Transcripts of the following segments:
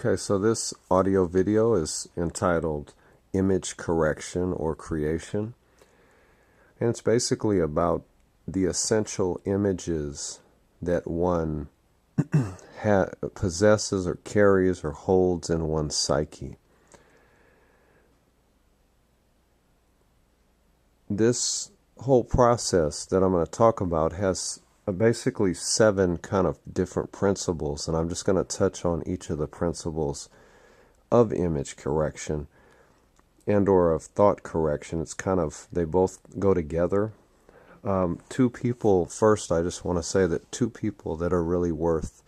Okay, so this audio video is entitled Image Correction or Creation, and it's basically about the essential images that one possesses or carries or holds in one's psyche. This whole process that I'm going to talk about has basically 7 kind of different principles, and I'm just going to touch on each of the principles of image correction and or of thought correction. It's kind of, they both go together. Two people, first I just want to say that 2 people that are really worth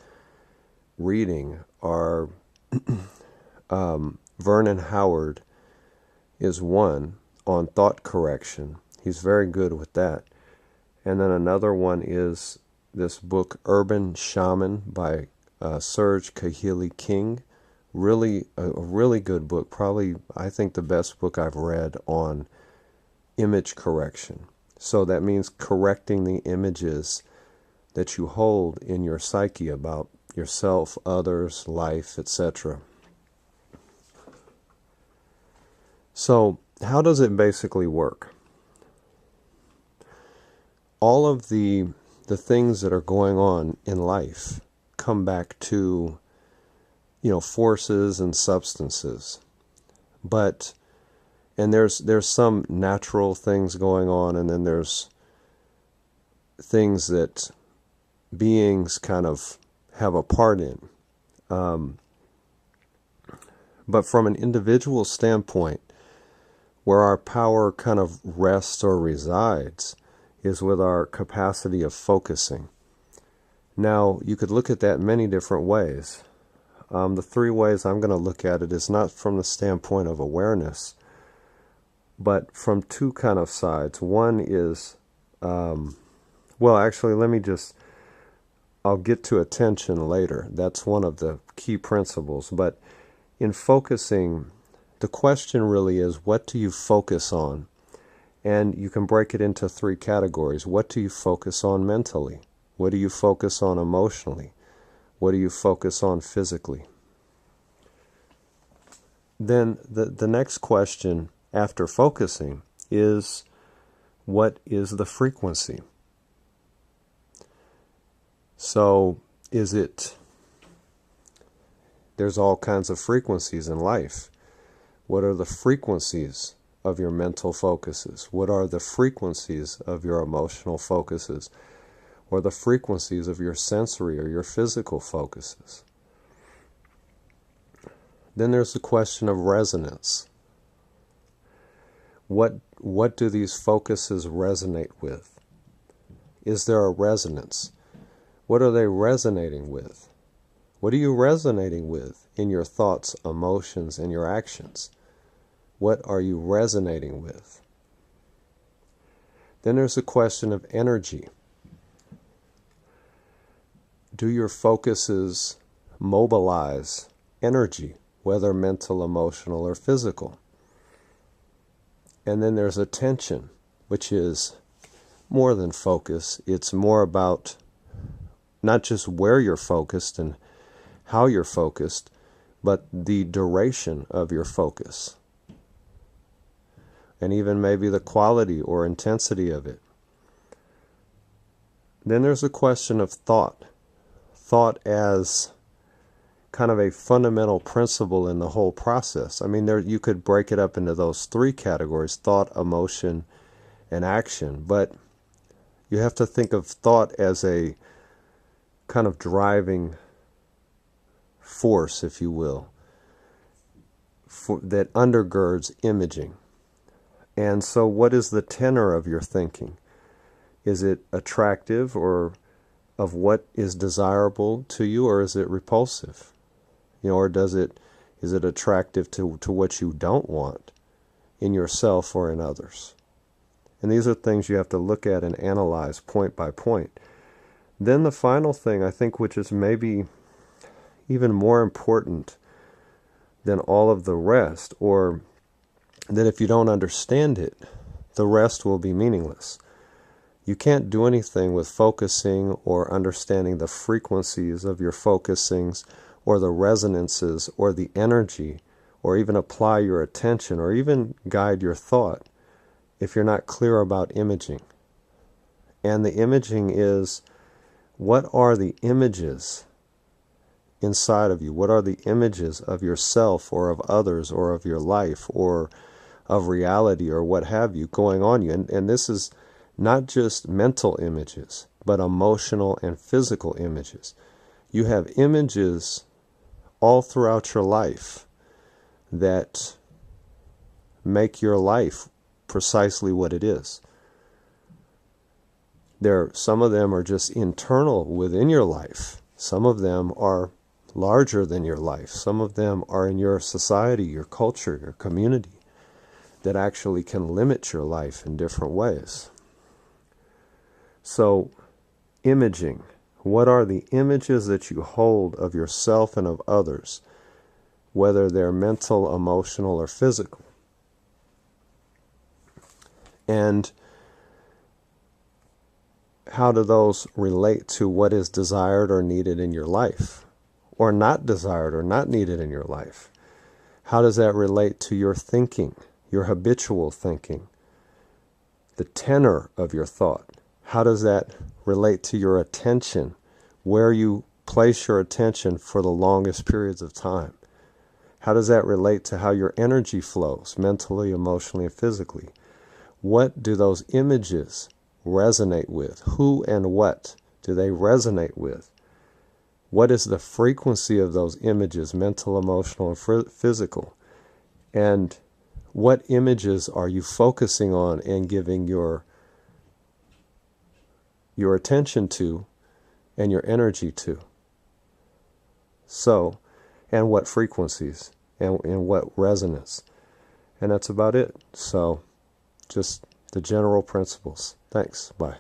reading are Vernon Howard is one on thought correction. He's very good with that. And then another one is this book, Urban Shaman by Serge Kahili King. Really, a really good book. Probably, I think, the best book I've read on image correction. So that means correcting the images that you hold in your psyche about yourself, others, life, etc. So how does it basically work? All of the things that are going on in life come back to, forces and substances. And there's some natural things going on, and then there's things that beings kind of have a part in. But from an individual standpoint, where our power kind of rests or resides is with our capacity of focusing. Now, you could look at that many different ways. The 3 ways I'm going to look at it is not from the standpoint of awareness, but from 2 kind of sides. One is, I'll get to attention later. That's one of the key principles. But in focusing, the question really is, what do you focus on? And you can break it into 3 categories. What do you focus on mentally? What do you focus on emotionally? What do you focus on physically? Then the next question after focusing is, what is the frequency? So there's all kinds of frequencies in life. What are the frequencies of your mental focuses? What are the frequencies of your emotional focuses? Or the frequencies of your sensory or your physical focuses? Then there's the question of resonance. What do these focuses resonate with? Is there a resonance? What are they resonating with? What are you resonating with in your thoughts, emotions, and your actions? What are you resonating with? Then there's the question of energy. Do your focuses mobilize energy, whether mental, emotional, or physical? And then there's attention, which is more than focus. It's more about not just where you're focused and how you're focused, but the duration of your focus. And even maybe the quality or intensity of it. Then there's a question of thought. Thought as kind of a fundamental principle in the whole process. I mean, you could break it up into those 3 categories: thought, emotion, and action. But you have to think of thought as a kind of driving force, if you will, that undergirds imaging. And so what is the tenor of your thinking? Is it attractive or of what is desirable to you, or is it repulsive? Or is it attractive to what you don't want in yourself or in others? And these are things you have to look at and analyze point by point. Then the final thing, I think, which is maybe even more important than all of the rest, or that if you don't understand it, the rest will be meaningless. You can't do anything with focusing or understanding the frequencies of your focusings or the resonances or the energy, or even apply your attention or even guide your thought if you're not clear about imaging. And the imaging is, what are the images inside of you? What are the images of yourself or of others or of your life or of reality or what have you going on you? And this is not just mental images, but emotional and physical images. You have images all throughout your life that make your life precisely what it is. Some of them are just internal within your life. Some of them are larger than your life. Some of them are in your society, your culture, your community, that actually can limit your life in different ways. So, imaging. What are the images that you hold of yourself and of others, whether they're mental, emotional, or physical? And how do those relate to what is desired or needed in your life, or not desired or not needed in your life? How does that relate to your thinking, your habitual thinking, the tenor of your thought? How does that relate to your attention, where you place your attention for the longest periods of time? How does that relate to how your energy flows, mentally, emotionally, and physically? What do those images resonate with? Who and what do they resonate with? What is the frequency of those images, mental, emotional, and physical? And what images are you focusing on and giving your attention to and your energy to? So, and what frequencies and what resonance? And that's about it. So, just the general principles. Thanks. Bye.